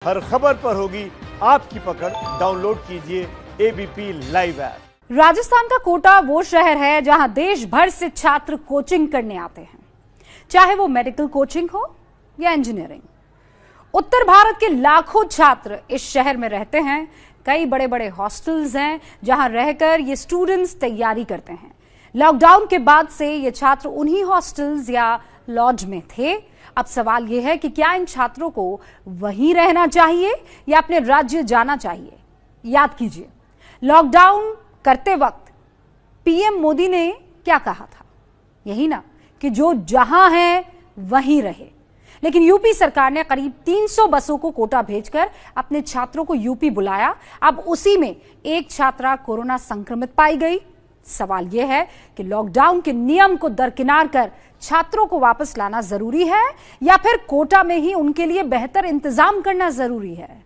हर खबर पर होगी आपकी पकड़। डाउनलोड कीजिए एबीपी लाइव ऐप। राजस्थान का कोटा वो शहर है जहां देश भर से छात्र कोचिंग करने आते हैं, चाहे वो मेडिकल कोचिंग हो या इंजीनियरिंग। उत्तर भारत के लाखों छात्र इस शहर में रहते हैं। कई बड़े बड़े हॉस्टल्स हैं जहां रहकर ये स्टूडेंट्स तैयारी करते हैं। लॉकडाउन के बाद से ये छात्र उन्हीं हॉस्टल्स या लॉज में थे। अब सवाल यह है कि क्या इन छात्रों को वहीं रहना चाहिए या अपने राज्य जाना चाहिए। याद कीजिए, लॉकडाउन करते वक्त पीएम मोदी ने क्या कहा था, यही ना कि जो जहां है वहीं रहे। लेकिन यूपी सरकार ने करीब 300 बसों को कोटा भेजकर अपने छात्रों को यूपी बुलाया। अब उसी में एक छात्रा कोरोना संक्रमित पाई गई। सवाल यह है कि लॉकडाउन के नियम को दरकिनार कर छात्रों को वापस लाना जरूरी है या फिर कोटा में ही उनके लिए बेहतर इंतजाम करना जरूरी है।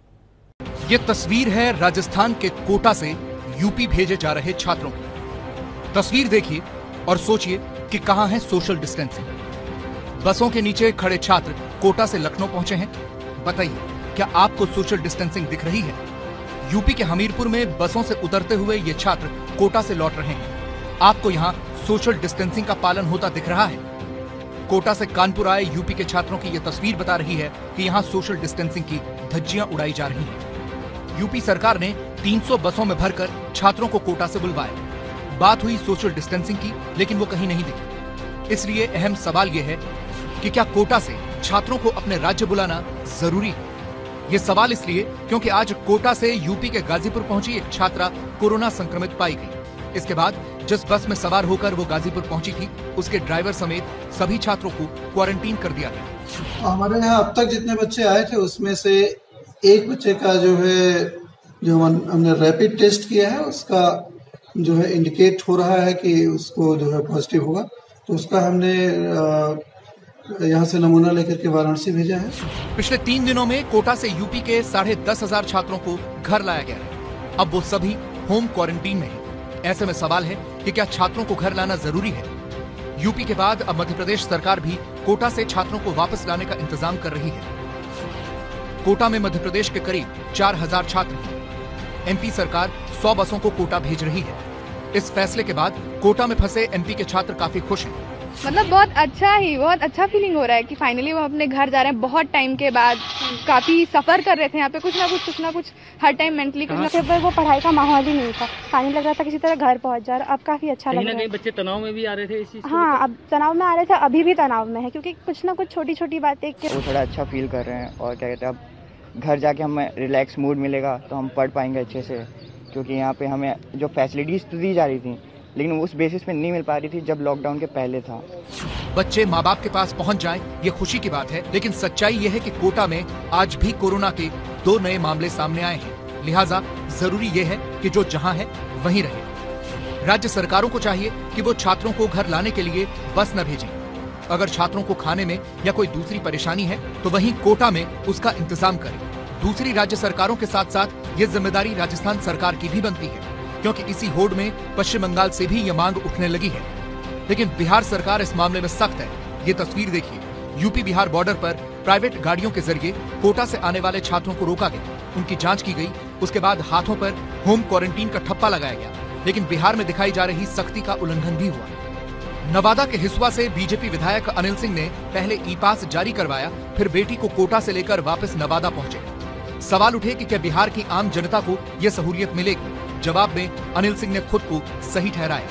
ये तस्वीर है राजस्थान के कोटा से यूपी भेजे जा रहे छात्रों की। तस्वीर देखिए और सोचिए कि कहां है सोशल डिस्टेंसिंग। बसों के नीचे खड़े छात्र कोटा से लखनऊ पहुंचे हैं। बताइए, क्या आपको सोशल डिस्टेंसिंग दिख रही है? यूपी के हमीरपुर में बसों से उतरते हुए ये छात्र कोटा से लौट रहे हैं। आपको यहां सोशल डिस्टेंसिंग का पालन होता दिख रहा है? कोटा से कानपुर आए यूपी के छात्रों की यह तस्वीर बता रही है कि यहां सोशल डिस्टेंसिंग की धज्जियां उड़ाई जा रही हैं। यूपी सरकार ने 300 बसों में भरकर छात्रों को कोटा से बुलवाया। बात हुई सोशल डिस्टेंसिंग की, लेकिन वो कहीं नहीं दिखी। इसलिए अहम सवाल यह है कि क्या कोटा से छात्रों को अपने राज्य बुलाना जरूरी है? ये सवाल इसलिए क्योंकि आज कोटा से यूपी के गाजीपुर पहुंची एक छात्रा कोरोना संक्रमित पाई गई। इसके बाद जिस बस में सवार होकर वो गाजीपुर पहुंची थी, उसके ड्राइवर समेत सभी छात्रों को क्वारंटीन कर दिया गया। हमारे यहाँ अब तक जितने बच्चे आए थे उसमें से एक बच्चे का जो हमने रैपिड टेस्ट किया है उसका जो है इंडिकेट हो रहा है कि उसको जो है पॉजिटिव होगा, तो उसका हमने यहाँ से नमूना लेकर के वाराणसी भेजा है। पिछले 3 दिनों में कोटा से यूपी के 10,500 छात्रों को घर लाया गया है। अब वो सभी होम क्वारंटीन में हैं। ऐसे में सवाल है कि क्या छात्रों को घर लाना जरूरी है? यूपी के बाद अब मध्य प्रदेश सरकार भी कोटा से छात्रों को वापस लाने का इंतजाम कर रही है। कोटा में मध्य प्रदेश के करीब 4,000 छात्र हैं। एमपी सरकार 100 बसों को कोटा भेज रही है। इस फैसले के बाद कोटा में फंसे एमपी के छात्र काफी खुश हैं। मतलब बहुत अच्छा फीलिंग हो रहा है कि फाइनली वो अपने घर जा रहे हैं। बहुत टाइम के बाद काफी सफर कर रहे थे यहाँ पे, कुछ ना कुछ हर टाइम मेंटली कुछ ना कुछ। वो पढ़ाई का माहौल ही नहीं था, पानी लग रहा था किसी तरह घर पहुँच जा रहा। अब काफी अच्छा लग रहा है। बच्चे तनाव में भी आ रहे थे इस चीज। हाँ, अब तनाव में आ रहे थे, अभी भी तनाव में है क्योंकि कुछ ना कुछ छोटी छोटी बातें वो थोड़ा अच्छा फील कर रहे हैं। और क्या कहते हैं, अब घर जाके हमें रिलैक्स मूड मिलेगा तो हम पढ़ पाएंगे अच्छे से, क्योंकि यहाँ पे हमें जो फैसिलिटीज तो दी जा रही थी लेकिन उस बेसिस पे नहीं मिल पा रही थी जब लॉकडाउन के पहले था। बच्चे माँ बाप के पास पहुँच जाएं, ये खुशी की बात है, लेकिन सच्चाई ये है कि कोटा में आज भी कोरोना के 2 नए मामले सामने आए हैं। लिहाजा जरूरी ये है कि जो जहाँ है वहीं रहे। राज्य सरकारों को चाहिए कि वो छात्रों को घर लाने के लिए बस न भेजें। अगर छात्रों को खाने में या कोई दूसरी परेशानी है तो वहीं कोटा में उसका इंतजाम करें। दूसरी राज्य सरकारों के साथ साथ ये जिम्मेदारी राजस्थान सरकार की भी बनती है, क्योंकि इसी होड़ में पश्चिम बंगाल से भी ये मांग उठने लगी है। लेकिन बिहार सरकार इस मामले में सख्त है। ये तस्वीर देखिए, यूपी बिहार बॉर्डर पर प्राइवेट गाड़ियों के जरिए कोटा से आने वाले छात्रों को रोका गया, उनकी जांच की गई, उसके बाद हाथों पर होम क्वारंटीन का ठप्पा लगाया गया। लेकिन बिहार में दिखाई जा रही सख्ती का उल्लंघन भी हुआ। नवादा के हिसुआ से बीजेपी विधायक अनिल सिंह ने पहले ई पास जारी करवाया, फिर बेटी को कोटा से लेकर वापस नवादा पहुंचे। सवाल उठे कि क्या बिहार की आम जनता को यह सहूलियत मिलेगी? जवाब में अनिल सिंह ने खुद को सही ठहराया।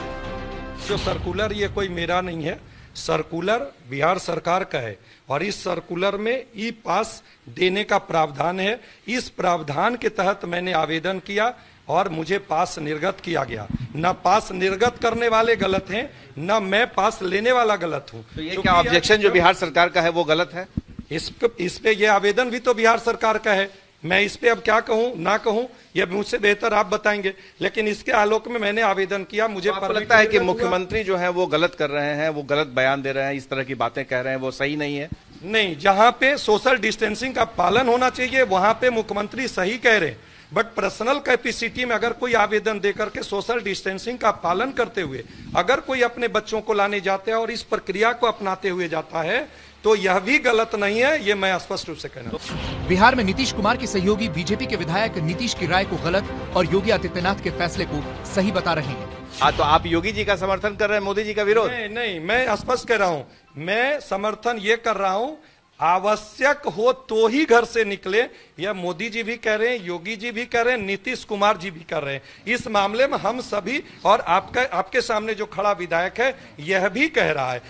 जो सर्कुलर ये कोई मेरा नहीं है, सर्कुलर बिहार सरकार का है और इस सर्कुलर में ई पास देने का प्रावधान है। इस प्रावधान के तहत मैंने आवेदन किया और मुझे पास निर्गत किया गया। न पास निर्गत करने वाले गलत हैं, न मैं पास लेने वाला गलत हूँ। तो ये क्या ऑब्जेक्शन जो बिहार सरकार का है वो गलत है? इस पे ये आवेदन भी तो बिहार सरकार का है। मैं इस पे अब क्या कहूं ना कहूं, ये मुझसे बेहतर आप बताएंगे। लेकिन इसके आलोक में मैंने आवेदन किया। मुझे लगता है कि मुख्यमंत्री जो है वो गलत कर रहे हैं, वो गलत बयान दे रहे हैं, इस तरह की बातें कह रहे हैं, वो सही नहीं है? नहीं, जहां पे सोशल डिस्टेंसिंग का पालन होना चाहिए वहां पे मुख्यमंत्री सही कह रहे हैं। बट पर्सनल कैपेसिटी में अगर कोई आवेदन देकर के सोशल डिस्टेंसिंग का पालन करते हुए अगर कोई अपने बच्चों को लाने जाता है और इस प्रक्रिया को अपनाते हुए जाता है तो यह भी गलत नहीं है, ये मैं स्पष्ट रूप से कहना। बिहार में नीतीश कुमार के सहयोगी बीजेपी के विधायक नीतीश की राय को गलत और योगी आदित्यनाथ के फैसले को सही बता रहे हैं। तो आप योगी जी का समर्थन कर रहे हैं, मोदी जी का विरोध? नहीं, मैं स्पष्ट कह रहा हूं, मैं समर्थन ये कर रहा हूं आवश्यक हो तो ही घर से निकले। यह मोदी जी भी कह रहे हैं, योगी जी भी कह रहे हैं, नीतीश कुमार जी भी कर रहे हैं। इस मामले में हम सभी और आपके सामने जो खड़ा विधायक है यह भी कह रहा है।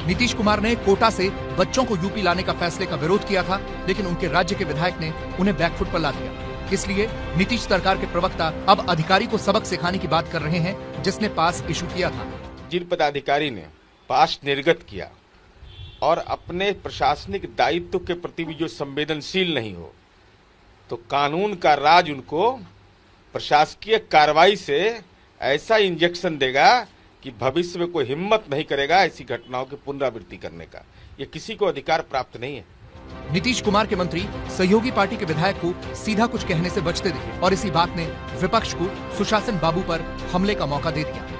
नीतीश कुमार ने कोटा से बच्चों को यूपी लाने का फैसले का विरोध किया था, लेकिन उनके राज्य के विधायक ने उन्हें बैकफुट पर ला दिया। इसलिए नीतीश सरकार के प्रवक्ता अब अधिकारी को सबक सिखाने की बात कर रहे हैं, जिसने पास इशू किया था। जिन पदाधिकारी ने पास निर्गत किया और अपने प्रशासनिक दायित्व के प्रति भी जो संवेदनशील नहीं हो, तो कानून का राज उनको प्रशासकीय कार्रवाई से ऐसा इंजेक्शन देगा कि भविष्य में कोई हिम्मत नहीं करेगा ऐसी घटनाओं की पुनरावृत्ति करने का। ये किसी को अधिकार प्राप्त नहीं है। नीतीश कुमार के मंत्री सहयोगी पार्टी के विधायक को सीधा कुछ कहने से बचते दिखे और इसी बात ने विपक्ष को सुशासन बाबू पर हमले का मौका दे दिया।